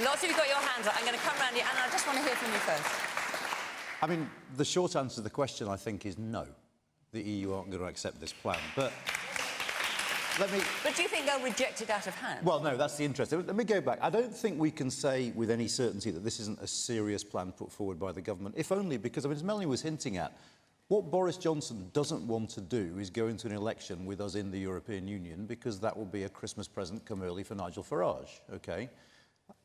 Lots of you got your hands up. I'm going to come round you, and I just want to hear from you first. I mean, the short answer to the question, I think, is no. The EU aren't going to accept this plan. But But do you think they'll reject it out of hand? Well, no, that's the interest. Let me go back. I don't think we can say with any certainty that this isn't a serious plan put forward by the government, if only because, I mean, as Melanie was hinting at, what Boris Johnson doesn't want to do is go into an election with us in the European Union, because that will be a Christmas present come early for Nigel Farage, OK?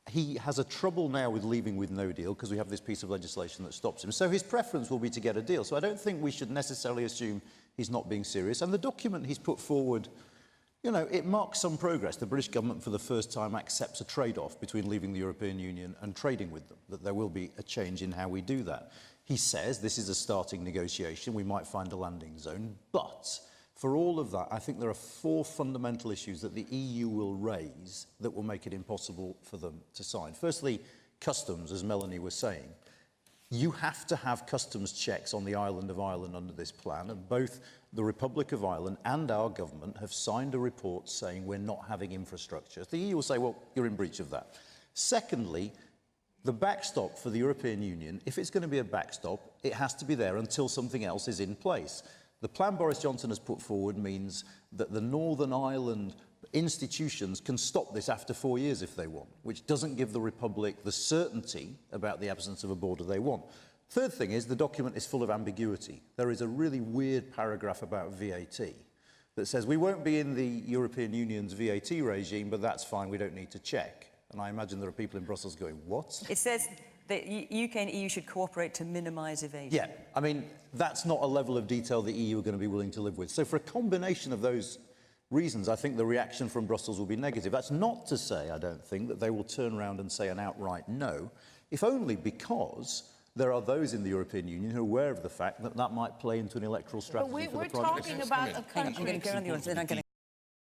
He has a trouble now with leaving with no deal because we have this piece of legislation that stops him. So his preference will be to get a deal. So I don't think we should necessarily assume he's not being serious. And the document he's put forward, you know, it marks some progress. The British government for the first time accepts a trade-off between leaving the European Union and trading with them, that there will be a change in how we do that. He says this is a starting negotiation, we might find a landing zone, but for all of that, I think there are 4 fundamental issues that the EU will raise that will make it impossible for them to sign. Firstly, customs, as Melanie was saying. You have to have customs checks on the island of Ireland under this plan, and both the Republic of Ireland and our government have signed a report saying we're not having infrastructure. The EU will say, well, you're in breach of that. Secondly, the backstop for the European Union, if it's going to be a backstop, it has to be there until something else is in place. The plan Boris Johnson has put forward means that the Northern Ireland institutions can stop this after 4 years if they want, which doesn't give the Republic the certainty about the absence of a border they want. Third thing is the document is full of ambiguity. There is a really weird paragraph about VAT that says we won't be in the European Union's VAT regime, but that's fine, we don't need to check. And I imagine there are people in Brussels going, what? It says that UK and EU should cooperate to minimise evasion. Yeah, I mean, that's not a level of detail the EU are going to be willing to live with. So for a combination of those reasons, I think the reaction from Brussels will be negative. That's not to say, I don't think, that they will turn around and say an outright no, if only because there are those in the European Union who are aware of the fact that that might play into an electoral strategy for the Prime Minister. We're talking about a country... I'm going to go on the other, then I'm going